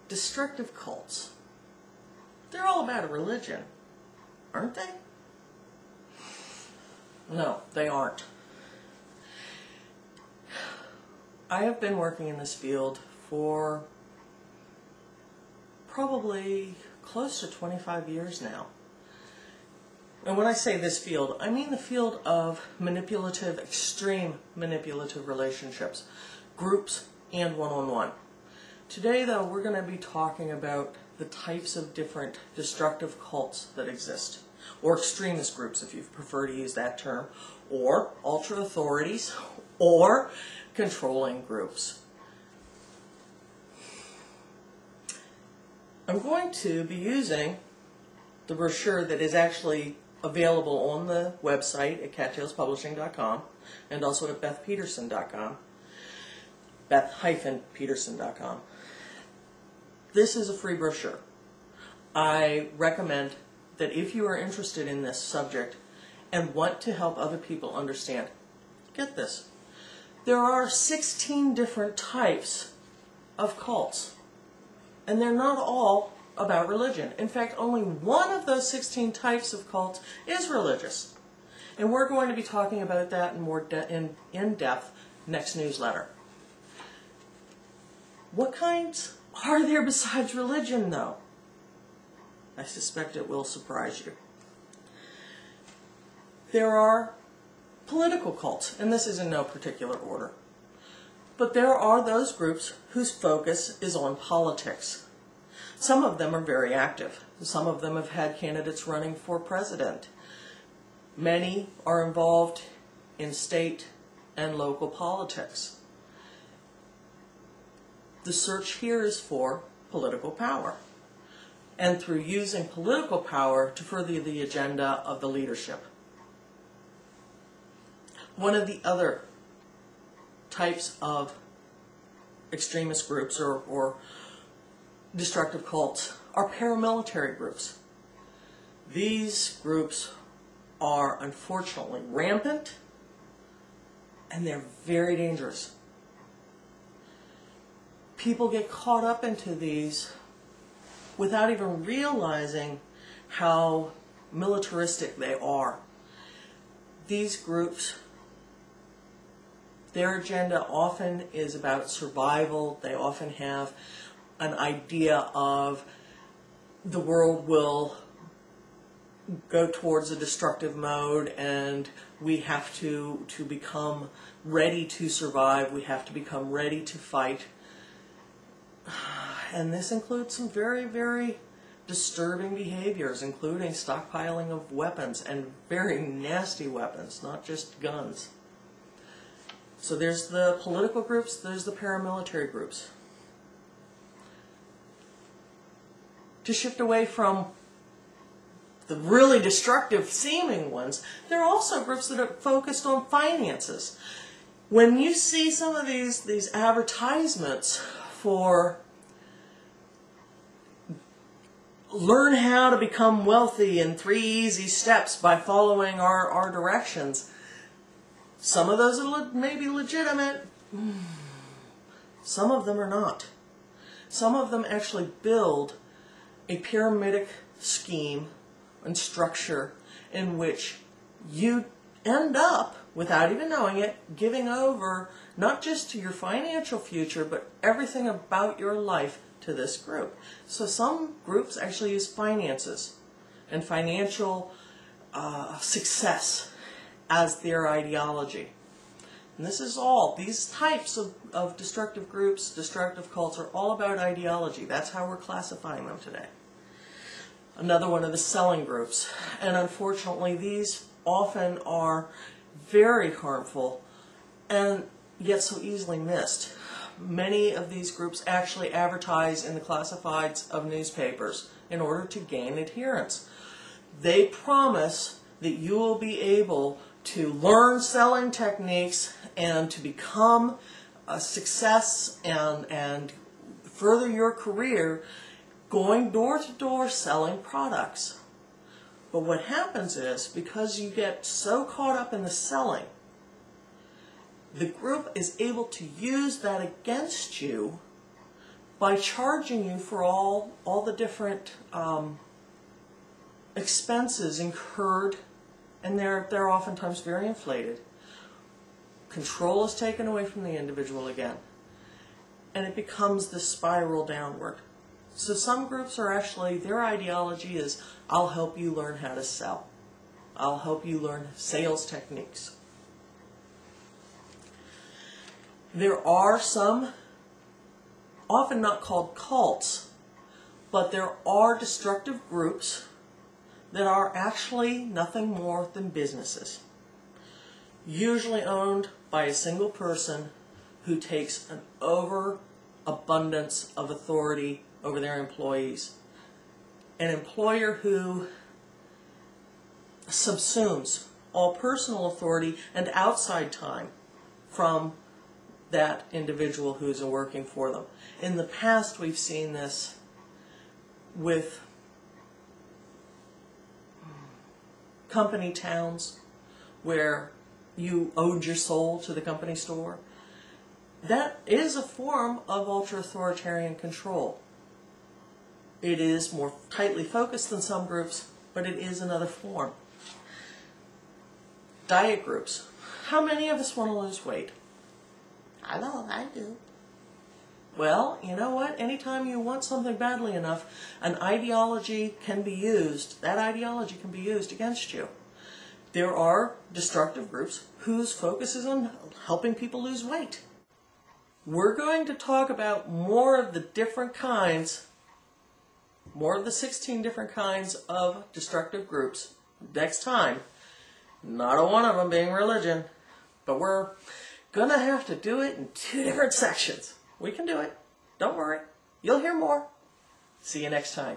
destructive cults. They're all about a religion, aren't they? No, they aren't. I have been working in this field for probably close to 25 years now. And when I say this field, I mean the field of manipulative, extreme manipulative relationships, groups and one-on-one. Today, though, we're going to be talking about the types of different destructive cults that exist, or extremist groups, if you prefer to use that term, or ultra-authorities, or controlling groups. I'm going to be using the brochure that is actually available on the website at cattailspublishing.com and also at bethpeterson.com, beth-peterson.com. This is a free brochure. I recommend that if you are interested in this subject and want to help other people understand, get this. There are 16 different types of cults, and they're not all about religion. In fact, only one of those 16 types of cults is religious. And we're going to be talking about that in more in depth next newsletter. What kinds are there besides religion, though? I suspect it will surprise you. There are political cults, and this is in no particular order. But there are those groups whose focus is on politics. Some of them are very active. Some of them have had candidates running for president. Many are involved in state and local politics. The search here is for political power, and through using political power to further the agenda of the leadership. One of the other types of extremist groups or destructive cults are paramilitary groups. These groups are unfortunately rampant, and they're very dangerous. People get caught up into these without even realizing how militaristic they are. These groups, their agenda often is about survival. They often have an idea of the world will go towards a destructive mode and we have to become ready to survive. We have to become ready to fight. And this includes some very, very disturbing behaviors, including stockpiling of weapons, and very nasty weapons, not just guns. So there's the political groups, there's the paramilitary groups. To shift away from the really destructive seeming ones, there are also groups that are focused on finances. When you see some of these advertisements for learn how to become wealthy in 3 easy steps by following our directions, some of those are maybe legitimate, some of them are not. Some of them actually build a pyramidic scheme and structure in which you end up, without even knowing it, giving over not just to your financial future, but everything about your life to this group. So some groups actually use finances and financial success as their ideology. And this is all, these types of destructive groups, destructive cults, are all about ideology. That's how we're classifying them today. Another one of the selling groups. And unfortunately, these often are very harmful and yet so easily missed. Many of these groups actually advertise in the classifieds of newspapers in order to gain adherence. They promise that you will be able to learn selling techniques and to become a success and further your career going door to door selling products. But what happens is, because you get so caught up in the selling, the group is able to use that against you by charging you for all the different expenses incurred, and they're oftentimes very inflated. Control is taken away from the individual again, and it becomes this spiral downward. So some groups are actually, their ideology is, I'll help you learn how to sell. I'll help you learn sales techniques. There are some, often not called cults, but there are destructive groups that are actually nothing more than businesses, usually owned by a single person who takes an overabundance of authority over their employees. An employer who subsumes all personal authority and outside time from that individual who's working for them. In the past, we've seen this with company towns where you owed your soul to the company store. That is a form of ultra-authoritarian control. It is more tightly focused than some groups, but it is another form. Diet groups. How many of us want to lose weight? I know, I do. Well, you know what? Anytime you want something badly enough, an ideology can be used. That ideology can be used against you. There are destructive groups whose focus is on helping people lose weight. We're going to talk about more of the different kinds, more of the 16 different kinds of destructive groups next time. Not a one of them being religion, but we're going to have to do it in 2 different sections. We can do it. Don't worry. You'll hear more. See you next time.